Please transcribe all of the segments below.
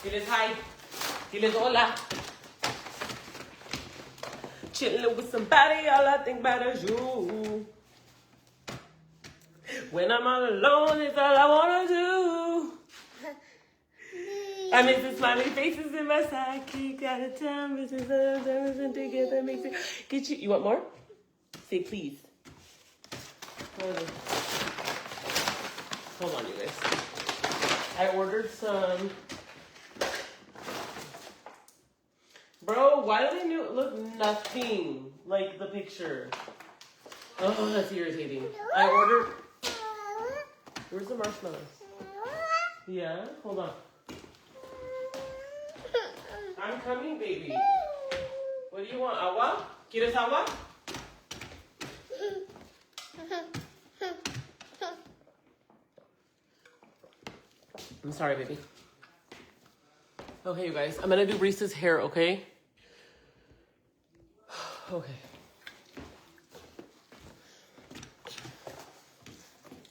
Diles hi. Diles hola. Chilling with somebody, all I think about is you. When I'm all alone, it's all I wanna do. I miss the smiley faces in my sidekick. Out of town, misses and together makes it. Get you. You want more? Say please. Hold on, you guys. I ordered some. Bro, why do they look nothing like the picture? Oh, that's irritating. I ordered. Where's the marshmallows? Yeah, hold on. I'm coming, baby. What do you want? Agua? ¿Quieres agua? I'm sorry, baby. Okay, you guys. I'm gonna do Reese's hair, okay? Okay.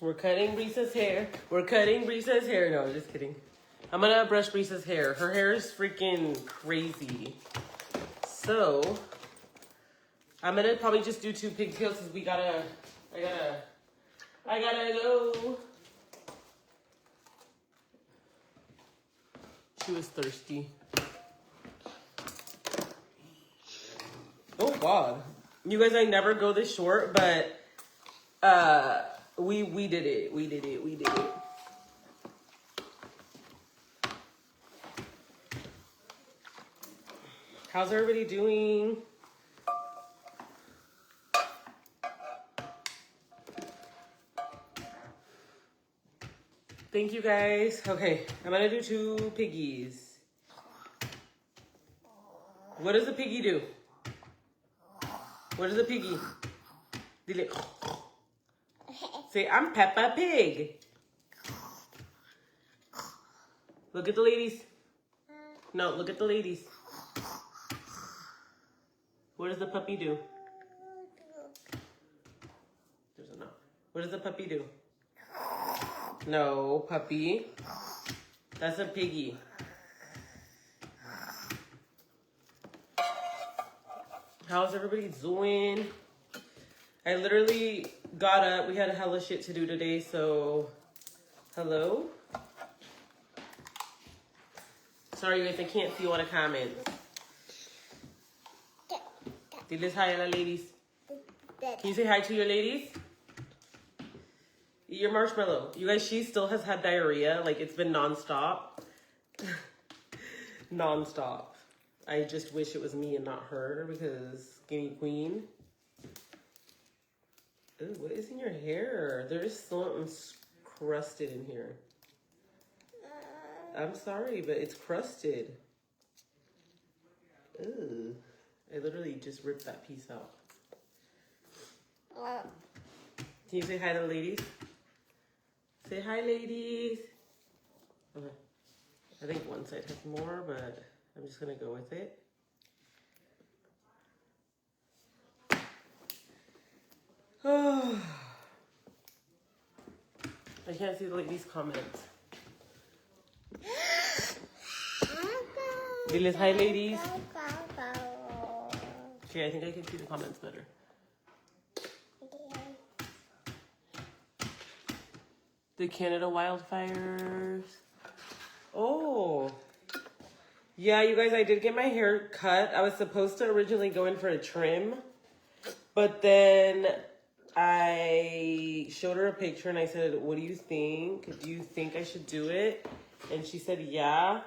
We're cutting Reese's hair. We're cutting Reese's hair. No, just kidding. I'm gonna brush Reese's hair. Her hair is freaking crazy. So, I'm gonna probably just do 2 pigtails because I gotta go. She was thirsty. Oh God. You guys, I never go this short, but we did it. We did it. We did it. How's everybody doing? Thank you guys. Okay, I'm gonna do 2 piggies. What does a piggy do? What does a piggy? Dile. Say, I'm Peppa Pig. Look at the ladies. No, look at the ladies. What does the puppy do? There's a no. What does the puppy do? No, puppy. That's a piggy. How's everybody doing? I literally got up. We had hella shit to do today, so hello. Sorry guys, I can't see all the comments. Diles hi, ladies. Can you say hi to your ladies? Eat your marshmallow. You guys, she still has had diarrhea. Like, it's been nonstop. Nonstop. I just wish it was me and not her because skinny queen. Ooh, what is in your hair? There's something crusted in here. I'm sorry, but it's crusted. Ooh. I literally just ripped that piece out. Can you say hi to the ladies? Say hi, ladies. Okay. I think one side has more, but I'm just gonna go with it. Oh. I can't see the ladies' comments. Diles hi, ladies. Okay, I think I can see the comments better. The Canada wildfires. Oh. Yeah, you guys, I did get my hair cut. I was supposed to originally go in for a trim, but then I showed her a picture and I said, what do you think? Do you think I should do it? And she said, yeah.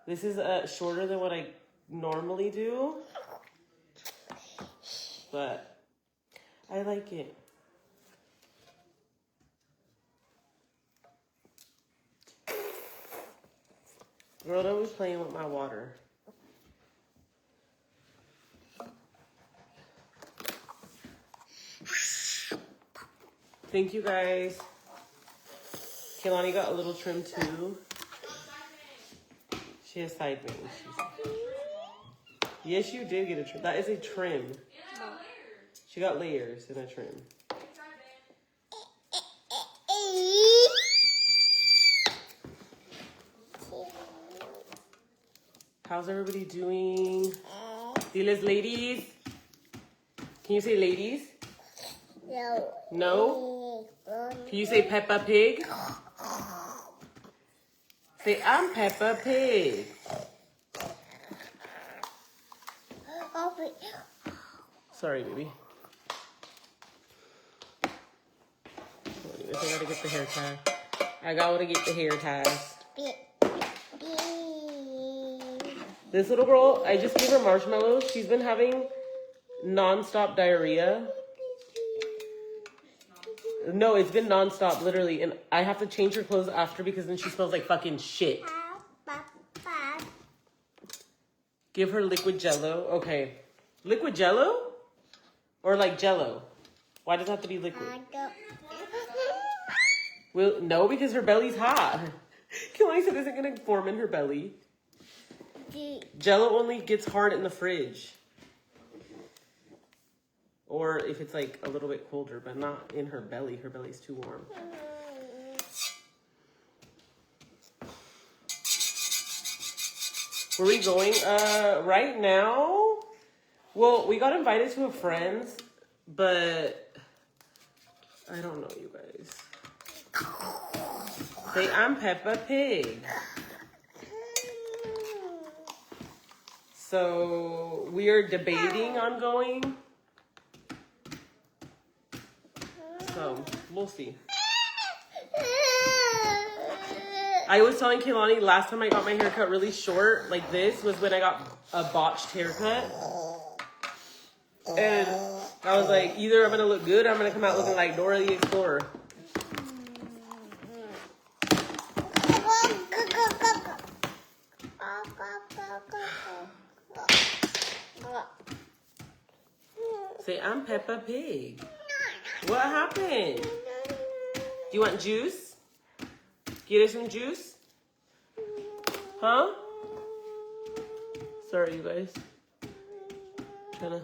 This is shorter than what I normally do, but I like it. Rhoda was playing with my water. Thank you guys. Kehlani got a little trim too. She has side bangs. Yes, you did get a trim. That is a trim. She got layers in a trim. How's everybody doing? Diles, ladies. Can you say ladies? No. No? Can you say Peppa Pig? Say, I'm Peppa Pig. Sorry, baby. I gotta get the hair tie. I gotta get the hair ties. This little girl, I just gave her marshmallows. She's been having non-stop diarrhea. No, it's been non-stop, literally. And I have to change her clothes after because then she smells like fucking shit. Give her liquid jello. Okay. Liquid jello? Or like jello? Why does it have to be liquid? Well, no, because her belly's hot. Kelani said isn't going to form in her belly. Jello only gets hard in the fridge. Or if it's like a little bit colder, but not in her belly. Her belly's too warm. Where are we going? Right now? Well, we got invited to a friend's, but I don't know, you guys. Say, I'm Peppa Pig. So we are debating on going. So we'll see. I was telling Kehlani last time I got my hair cut really short, like this, was when I got a botched haircut. And I was like, either I'm going to look good or I'm going to come out looking like Dora the Explorer. Say, I'm Peppa Pig. What happened? Do you want juice? Get her some juice? Huh? Sorry, you guys. Trying to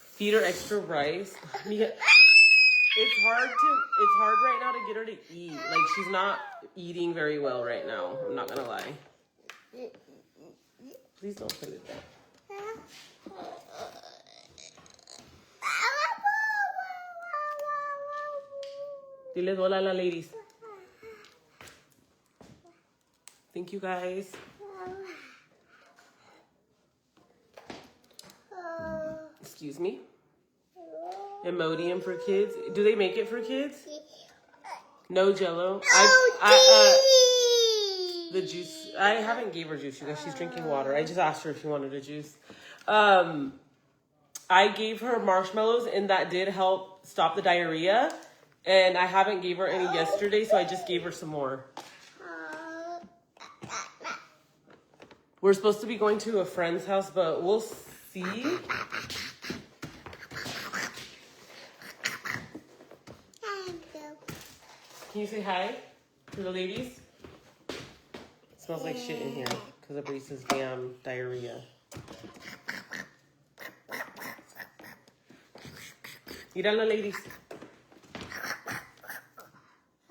feed her extra rice. It's hard right now to get her to eat. Like, she's not eating very well right now. I'm not gonna lie. Please don't play with that. Diles hola a la ladies. Thank you, guys. Excuse me. Imodium for kids. Do they make it for kids? No Jello. The juice. I haven't gave her juice, you guys. She's drinking water. I just asked her if she wanted a juice. I gave her marshmallows, and that did help stop the diarrhea. And I haven't gave her any yesterday, so I just gave her some more. We're supposed to be going to a friend's house, but we'll see. Can you say hi to the ladies? It smells like shit in here because of Reese's damn diarrhea. Mira la ladies.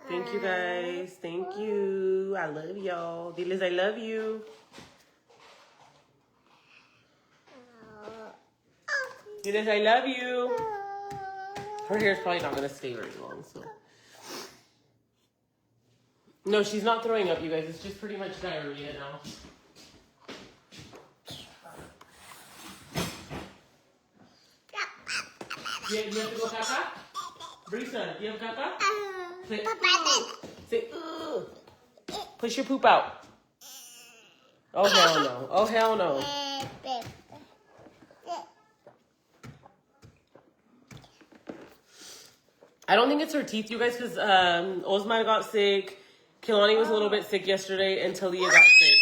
Thank you, guys. Thank you. I love y'all. Diles, I love you. Diles, I love you. Her hair's probably not going to stay very long, so. No, she's not throwing up, you guys. It's just pretty much diarrhea now. You have to go caca? Brisa, do you have caca? Say, say, push your poop out. Oh, hell no. Oh, hell no. I don't think it's her teeth, you guys, because Osman got sick. Kehlani was a little bit sick yesterday, and Talia got sick.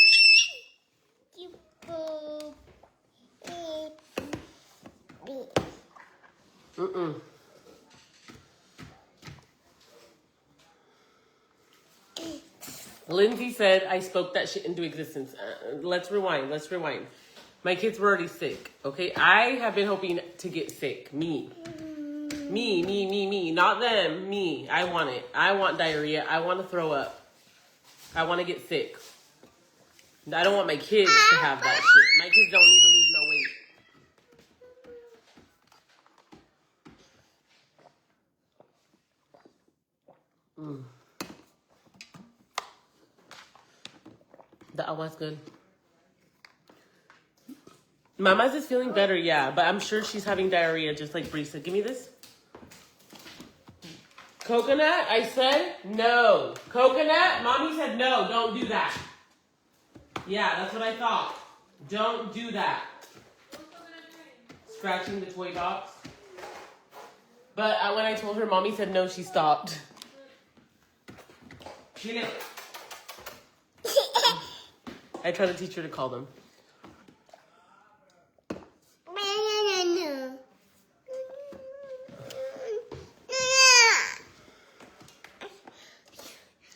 Lindsay said, I spoke that shit into existence. Let's rewind. Let's rewind. My kids were already sick, okay? I have been hoping to get sick. Me. Not them. Me. I want it. I want diarrhea. I want to throw up. I want to get sick. I don't want my kids to have that shit. My kids don't need to lose no weight. The agua's good. Mama's is feeling better, yeah, but I'm sure she's having diarrhea just like Brisa. Give me this. Coconut, I said no. Coconut, Mommy said no, don't do that. Yeah, that's what I thought. Don't do that. Scratching the toy box. But when I told her, Mommy said no, she stopped. I try to teach her to call them.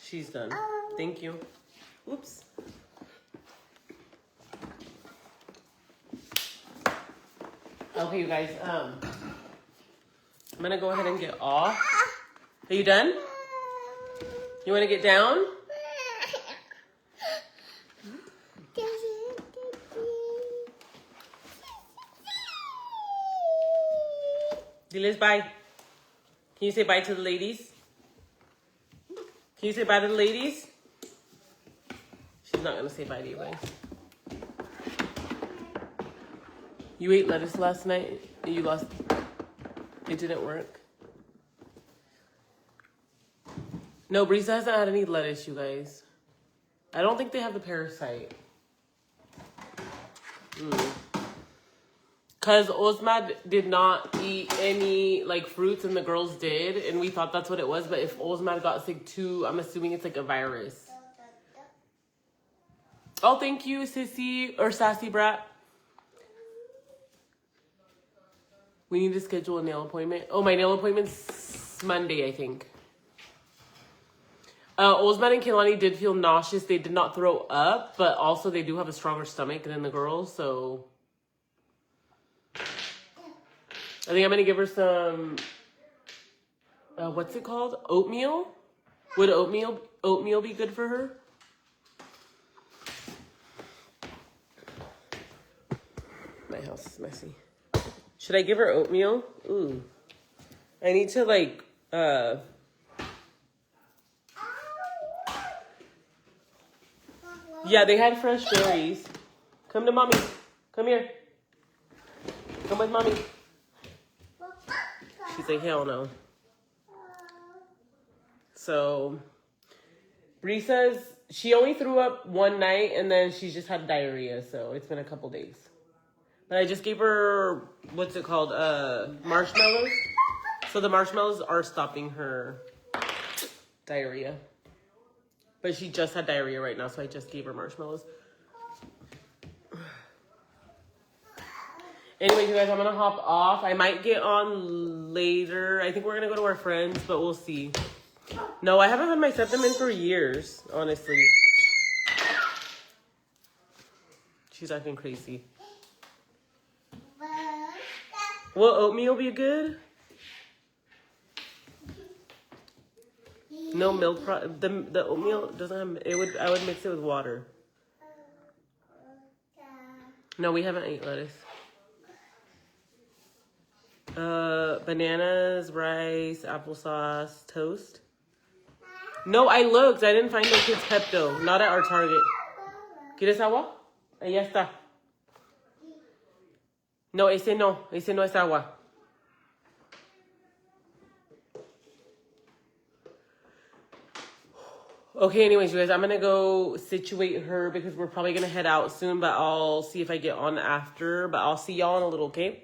She's done. Thank you. Oops. Okay, you guys. I'm gonna go ahead and get off. Are you done? You want to get down? Diles bye. Can you say bye to the ladies? Can you say bye to the ladies? She's not gonna say bye to you guys. You ate lettuce last night and you lost. It didn't work. No, Brisa hasn't had any lettuce, you guys. I don't think they have the parasite. Because Osmad did not eat any like fruits and the girls did. And we thought that's what it was. But if Osmad got sick too, I'm assuming it's like a virus. Oh, thank you, Sissy or Sassy Brat. We need to schedule a nail appointment. Oh, my nail appointment's Monday, I think. Osman and Kehlani did feel nauseous. They did not throw up, but also they do have a stronger stomach than the girls, so I think I'm gonna give her some. What's it called? Oatmeal. Would oatmeal be good for her? My house is messy. Should I give her oatmeal? Ooh, I need to like. Yeah, they had fresh berries. Come to mommy. Come here. Come with mommy. She's like, hell no. So, Bree says she only threw up one night and then she just had diarrhea. So, it's been a couple days. But I just gave her, what's it called? Marshmallows. So, the marshmallows are stopping her diarrhea. But she just had diarrhea right now, so I just gave her marshmallows. Anyway, you guys, I'm going to hop off. I might get on later. I think we're going to go to our friends, but we'll see. No, I haven't had my septum in for years, honestly. She's acting crazy. Will oatmeal be good? No milk. The oatmeal doesn't have. I would mix it with water. No, we haven't ate lettuce. Bananas, rice, applesauce, toast. No, I looked. I didn't find no kids Pepto. Not at our Target. ¿Quieres agua? Ahí está. No, ese no. Ese no es agua. Okay, anyways, you guys, I'm going to go situate her because we're probably going to head out soon, but I'll see if I get on after. But I'll see y'all in a little, okay?